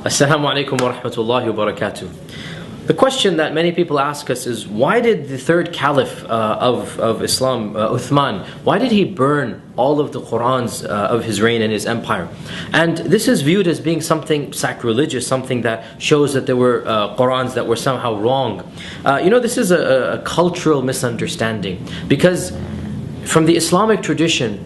Assalamu alaikum wa rahmatullahi wa barakatuh. The question that many people ask us is, why did the third caliph of Islam, Uthman, why did he burn all of the Qur'ans of his reign and his empire? And this is viewed as being something sacrilegious, something that shows that there were Qur'ans that were somehow wrong. This is a cultural misunderstanding, because from the Islamic tradition,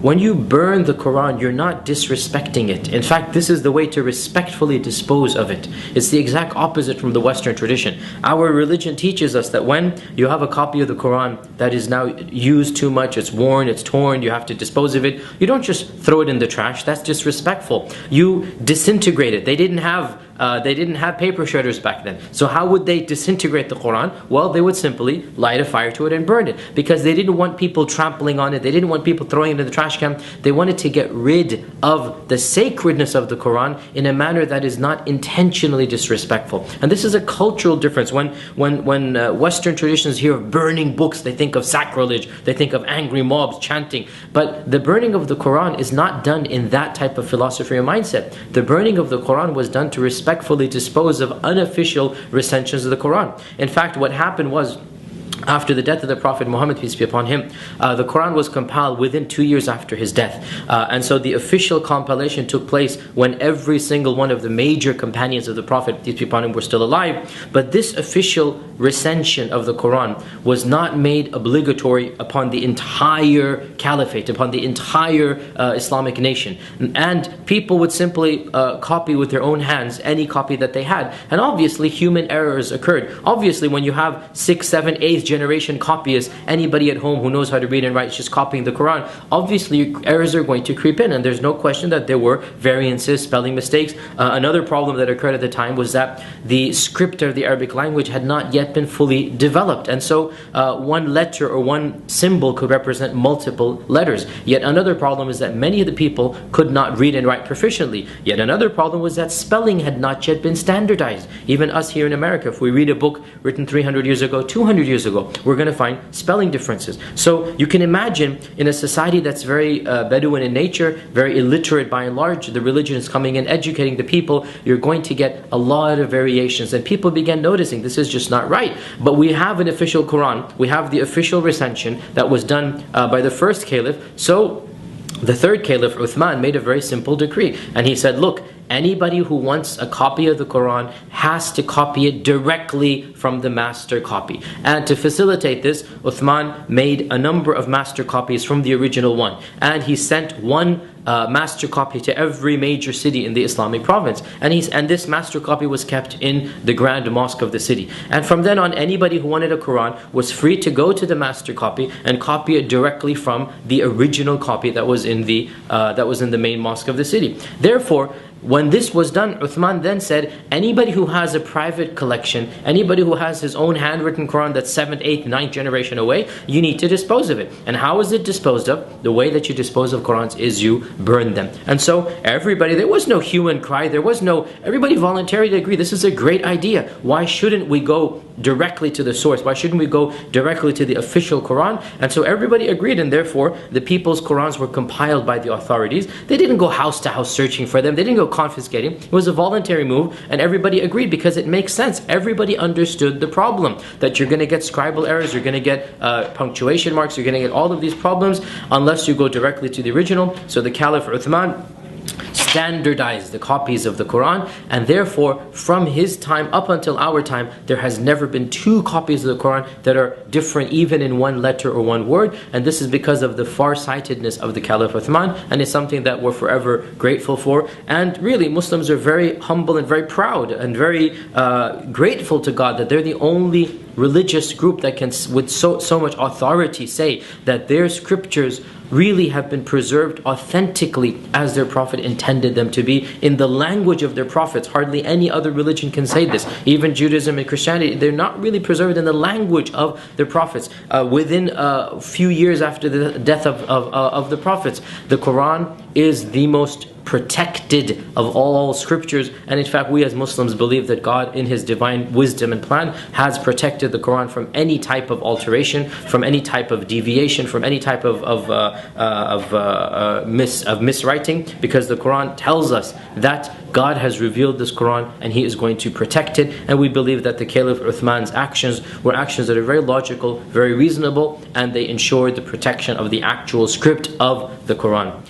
when you burn the Quran, you're not disrespecting it. In fact, this is the way to respectfully dispose of it. It's the exact opposite from the Western tradition. Our religion teaches us that when you have a copy of the Quran that is now used too much, it's worn, it's torn, you have to dispose of it, you don't just throw it in the trash. That's disrespectful. You disintegrate it. They didn't have paper shredders back then. So how would they disintegrate the Quran? Well, they would simply light a fire to it and burn it, because they didn't want people trampling on it. They didn't want people throwing it in the trash can. They wanted to get rid of the sacredness of the Quran in a manner that is not intentionally disrespectful. And this is a cultural difference. When Western traditions hear of burning books, they think of sacrilege, they think of angry mobs chanting. But the burning of the Quran is not done in that type of philosophy or mindset. The burning of the Quran was done to respectfully dispose of unofficial recensions of the Quran. In fact, what happened was, after the death of the Prophet Muhammad, peace be upon him, the Quran was compiled within 2 years after his death. And so the official compilation took place when every single one of the major companions of the Prophet, peace be upon him, were still alive. But this official recension of the Quran was not made obligatory upon the entire caliphate, upon the entire Islamic nation. And people would simply copy with their own hands any copy that they had. And obviously human errors occurred. Obviously when you have 6th, 7th, 8th generation copyists, anybody at home who knows how to read and write is just copying the Quran, obviously errors are going to creep in, and there's no question that there were variances, spelling mistakes. Another problem that occurred at the time was that the script of the Arabic language had not yet been fully developed, and so one letter or one symbol could represent multiple letters. Yet another problem is that many of the people could not read and write proficiently. Yet another problem was that spelling had not yet been standardized. Even us here in America, if we read a book written 300 years ago, 200 years ago, we're going to find spelling differences. So you can imagine, in a society that's very Bedouin in nature, very illiterate by and large, the religion is coming in, educating the people, you're going to get a lot of variations. And people began noticing this is just not right. But we have an official Quran, we have the official recension that was done by the first caliph. So the third caliph, Uthman, made a very simple decree. And he said, look, anybody who wants a copy of the Quran has to copy it directly from the master copy. And to facilitate this, Uthman made a number of master copies from the original one. And he sent one master copy to every major city in the Islamic province. And this master copy was kept in the grand mosque of the city. And from then on, anybody who wanted a Quran was free to go to the master copy and copy it directly from the original copy that was in the main mosque of the city. Therefore, when this was done, Uthman then said, anybody who has a private collection, anybody who has his own handwritten Quran that's 7th, 8th, 9th generation away, you need to dispose of it. And how is it disposed of? The way that you dispose of Qurans is you burn them. And so everybody, there was no hue and cry, everybody voluntarily agreed, this is a great idea. Why shouldn't we go directly to the source? Why shouldn't we go directly to the official Quran? And so everybody agreed, and therefore the people's Qurans were compiled by the authorities. They didn't go house to house searching for them. They didn't go confiscating. It was a voluntary move, and everybody agreed because it makes sense. Everybody understood the problem, that you're going to get scribal errors, you're going to get punctuation marks, you're going to get all of these problems unless you go directly to the original. So the Caliph Uthman standardized the copies of the Quran, and therefore from his time up until our time there has never been 2 copies of the Quran that are different even in one letter or one word. And this is because of the far-sightedness of the Caliph Uthman, and it's something that we're forever grateful for. And really Muslims are very humble and very proud and very grateful to God that they're the only religious group that can with so much authority say that their scriptures really have been preserved authentically as their Prophet intended them to be, in the language of their prophets. Hardly any other religion can say this. Even Judaism and Christianity, they're not really preserved in the language of their prophets. Within a few years after the death of the prophets, the Quran is the most protected of all scriptures. And in fact, we as Muslims believe that God, in His divine wisdom and plan, has protected the Quran from any type of alteration, from any type of deviation, from any type of miswriting, because the Quran tells us that God has revealed this Quran and He is going to protect it. And we believe that the Caliph Uthman's actions were actions that are very logical, very reasonable, and they ensured the protection of the actual script of the Quran.